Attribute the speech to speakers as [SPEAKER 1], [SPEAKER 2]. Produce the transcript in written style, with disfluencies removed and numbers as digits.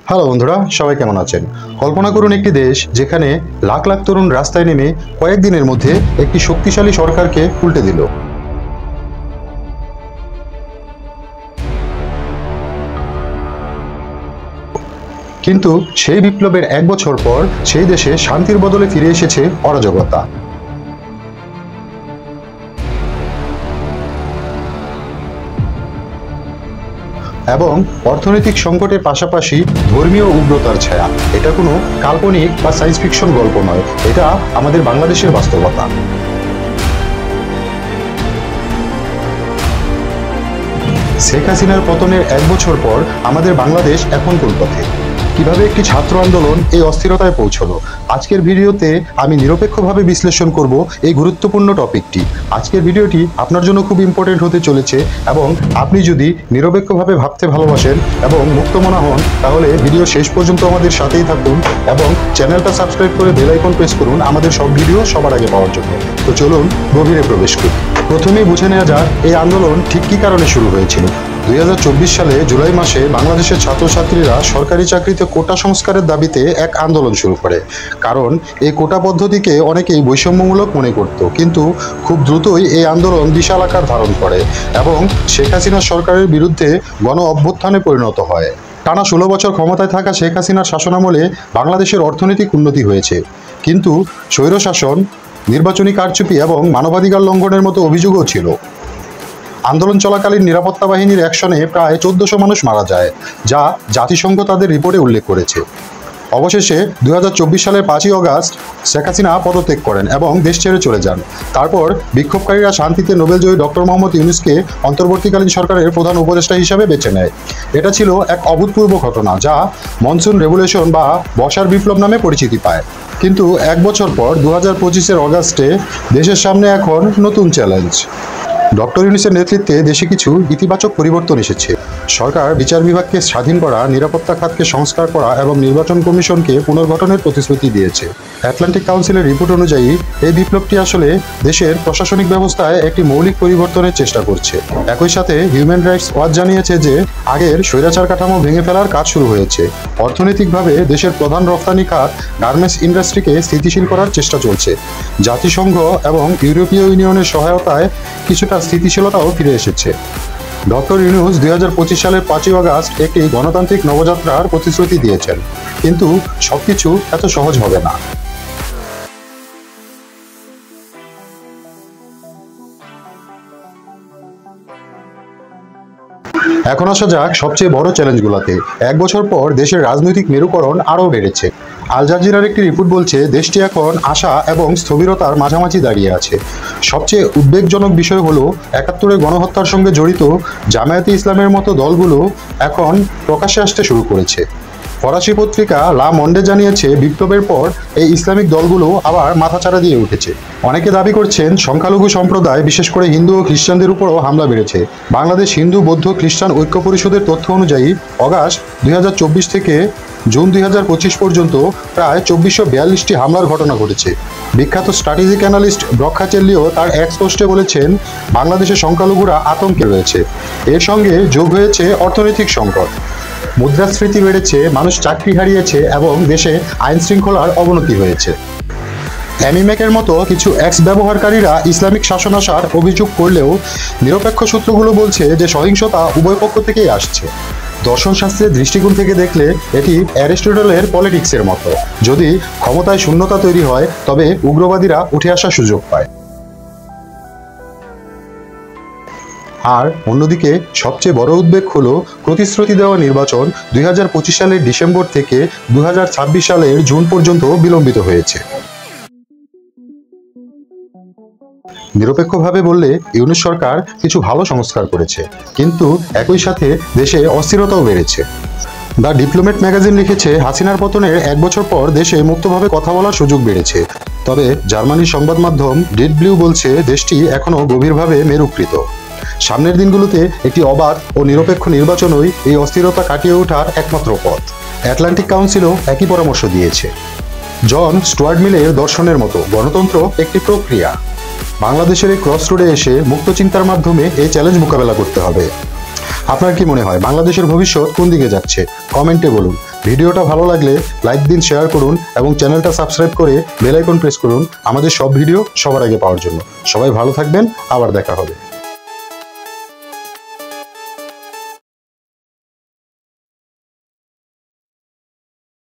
[SPEAKER 1] Hello বন্ধুরা, সবাই কেমন আছেন? কল্পনা করুন একটি দেশ যেখানে লাখ লাখ তরুণ রাস্তায় নেমে কয়েকদিনের মধ্যে একটি শক্তিশালী সরকারকে উল্টে দিল। কিন্তু সেই বিপ্লবের এক বছর পর সেই দেশে শান্তির বদলে ফিরে এসেছে অরাজকতা। এবং অর্থনৈতিক সংকটের পাশাপাশি ধর্মীয় উগ্রতার ছায়া। এটা কোনো কাল্পনিক বা সায়েন্স ফিকশন গল্প নয়, এটা আমাদের বাংলাদেশের বাস্তবতা। শেখ হাসিনার পতনের এক বছর পর আমাদের বাংলাদেশ এখন কোন পথে? কিভাবে একটি ছাত্র আন্দোলন এই অস্থিরতায় পৌঁছলো? আজকের ভিডিওতে আমি নিরপেক্ষভাবে বিশ্লেষণ করব এই গুরুত্বপূর্ণ টপিকটি। আজকের ভিডিওটি আপনার জন্য খুব ইম্পর্টেন্ট হতে চলেছে, এবং আপনি যদি নিরপেক্ষভাবে ভাবতে ভালোবাসেন এবং মুক্তমনা হন, তাহলে ভিডিও শেষ পর্যন্ত আমাদের সাথেই থাকুন এবং চ্যানেলটা সাবস্ক্রাইব করে বেল আইকন প্রেস করুন আমাদের সব ভিডিও সবার আগে পাওয়ার জন্য। তো চলুন গভীরে প্রবেশ করি। প্রথমেই বুঝে নেওয়া যাক এই আন্দোলন ঠিক কী কারণে শুরু হয়েছিল। 2024 সালে জুলাই মাসে বাংলাদেশের ছাত্রছাত্রীরা সরকারি চাকরিতে কোটা সংস্কারের দাবিতে এক আন্দোলন শুরু করে। কারণ এই কোটা পদ্ধতিকে অনেকেই বৈষম্যমূলক মনে করত, কিন্তু খুব দ্রুতই এই আন্দোলন বিশাল আকার ধারণ করে এবং শেখ হাসিনা সরকারের বিরুদ্ধে গণ অভ্যুত্থানে পরিণত হয়। টানা 16 বছর ক্ষমতায় থাকা শেখ হাসিনার শাসনামলে বাংলাদেশের অর্থনৈতিক উন্নতি হয়েছে, কিন্তু স্বৈরশাসন, নির্বাচনী কারচুপি এবং মানবাধিকার লঙ্ঘনের মতো অভিযোগও ছিল। আন্দোলন চলাকালীন নিরাপত্তা বাহিনীর অ্যাকশনে প্রায় 1400 মানুষ মারা যায়, যা জাতিসংঘ তাদের রিপোর্টে উল্লেখ করেছে। অবশেষে 2024 সালের 5ই অগাস্ট শেখ হাসিনা পদত্যাগ করেন এবং দেশ ছেড়ে চলে যান। তারপর বিক্ষোভকারীরা শান্তিতে নোবেলজয়ী ডক্টর মোহাম্মদ ইউনূসকে অন্তর্বর্তীকালীন সরকারের প্রধান উপদেষ্টা হিসাবে বেছে নেয়। এটা ছিল এক অভূতপূর্ব ঘটনা, যা মনসুন রেভলিউশন বা বর্ষার বিপ্লব নামে পরিচিতি পায়। কিন্তু এক বছর পর 2025-এর অগাস্টে দেশের সামনে এখন নতুন চ্যালেঞ্জ। ডক্টর ইউনূসের নেতৃত্বে দেশে কিছু ইতিবাচক পরিবর্তন এসেছে। সরকার বিচার বিভাগকে স্বাধীন করা, নিরাপত্তা খাতকে সংস্কার করা এবং নির্বাচন কমিশনকে পুনর্গঠনের প্রতিশ্রুতি দিয়েছে। আটলান্টিক কাউন্সিলের রিপোর্ট অনুযায়ী এই বিপ্লবটি আসলে দেশের প্রশাসনিক ব্যবস্থায় একটি মৌলিক পরিবর্তনের চেষ্টা করছে। একই সাথে হিউম্যান রাইটস ওয়াচ জানিয়েছে যে আগের স্বৈরাচার কাঠামো ভেঙে ফেলার কাজ শুরু হয়েছে। অর্থনৈতিকভাবে দেশের প্রধান রপ্তানি খাত গার্মেন্টস ইন্ডাস্ট্রিকে স্থিতিশীল করার চেষ্টা চলছে। জাতিসংঘ এবং ইউরোপীয় ইউনিয়নের সহায়তায় কিছুটা স্থিতিশীলতাও ফিরে এসেছে। ডক্টর ইউনূস 2025 সালের 5ই অগাস্ট একটি গণতান্ত্রিক নবযাত্রার প্রতিশ্রুতি দিয়েছেন, কিন্তু সবকিছু এত সহজ হবে না। এখন আসা যাক সবচেয়ে বড় চ্যালেঞ্জগুলোতে। এক বছর পর দেশের রাজনৈতিক মেরুকরণ আরও বেড়েছে। আল জাজিরার একটি রিপোর্ট বলছে দেশটি এখন আশা এবং স্থবিরতার মাঝামাঝি দাঁড়িয়ে আছে। সবচেয়ে উদ্বেগজনক বিষয় হলো 71-এর গণহত্যার সঙ্গে জড়িত জামায়াতে ইসলামের মতো দলগুলো এখন প্রকাশ্যে আসতে শুরু করেছে। ফরাসি পত্রিকা লা মন্ডে জানিয়েছে বিপ্লবের পর এই ইসলামিক দলগুলো আবার মাথাচাড়া দিয়ে উঠেছে। অনেকে দাবি করছেন সংখ্যালঘু সম্প্রদায়, বিশেষ করে হিন্দু ও খ্রিস্টানদের উপরও হামলা বেড়েছে। বাংলাদেশ হিন্দু বৌদ্ধ খ্রিস্টান ঐক্য পরিষদের তথ্য অনুযায়ী অগাস্ট 2024 থেকে জুন 2025 পর্যন্ত প্রায় 2442টি হামলার ঘটনা ঘটেছে। বিখ্যাত স্ট্র্যাটেজিক অ্যানালিস্ট ব্রখ্যাচেল্লিও তার এক্স পোস্টে বলেছেন বাংলাদেশের সংখ্যালঘুরা আতঙ্কে রয়েছে। এর সঙ্গে যোগ হয়েছে অর্থনৈতিক সংকট, মুদ্রাস্ফীতি বেড়েছে, মানুষ চাকরি হারিয়েছে এবং দেশে আইন শৃঙ্খলার অবনতি হয়েছে। অ্যামিমেকের মতো কিছু এক্স ব্যবহারকারীরা ইসলামিক শাসন আসার অভিযোগ করলেও নিরপেক্ষ সূত্রগুলো বলছে যে সহিংসতা উভয় পক্ষ থেকেই আসছে। দর্শনশাস্ত্রের দৃষ্টিকোণ থেকে দেখলে এটি অ্যারিস্টটলের পলিটিক্সের মতো। যদি ক্ষমতায় শূন্যতা তৈরি হয়, তবে উগ্রবাদীরা উঠে আসার সুযোগ পায়। আর অন্যদিকে সবচেয়ে বড় উদ্বেগ হলো প্রতিশ্রুতি দেওয়া নির্বাচন 2025 সালের ডিসেম্বর থেকে 2026 সালের জুন পর্যন্ত বিলম্বিত হয়েছে। নিরপেক্ষভাবে বললে ইউনূস সরকার কিছু ভালো সংস্কার করেছে, কিন্তু একই সাথে দেশে অস্থিরতাও বেড়েছে। দ্য ডিপ্লোমেট ম্যাগাজিন লিখেছে হাসিনার পতনের এক বছর পর দেশে মুক্তভাবে কথা বলার সুযোগ বেড়েছে। তবে জার্মানির সংবাদ মাধ্যম ডেড ব্লিউ বলছে দেশটি এখনও গভীরভাবে মেরুকৃত। সামনের দিনগুলোতে একটি অবাধ ও নিরপেক্ষ নির্বাচনই এই অস্থিরতা কাটিয়ে ওঠার একমাত্র পথ। আটলান্টিক কাউন্সিলও একই পরামর্শ দিয়েছে। জন স্টুয়ার্ট মিলের দর্শনের মতো গণতন্ত্র একটি প্রক্রিয়া। বাংলাদেশের এই ক্রস রোডে এসে মুক্ত চিন্তার মাধ্যমে এই চ্যালেঞ্জ মোকাবেলা করতে হবে। আপনার কি মনে হয় বাংলাদেশের ভবিষ্যৎ কোন দিকে যাচ্ছে? কমেন্টে বলুন। ভিডিওটা ভালো লাগলে লাইক দিন, শেয়ার করুন এবং চ্যানেলটা সাবস্ক্রাইব করে বেল আইকন প্রেস করুন আমাদের সব ভিডিও সবার আগে পাওয়ার জন্য। সবাই ভালো থাকবেন, আবার দেখা হবে।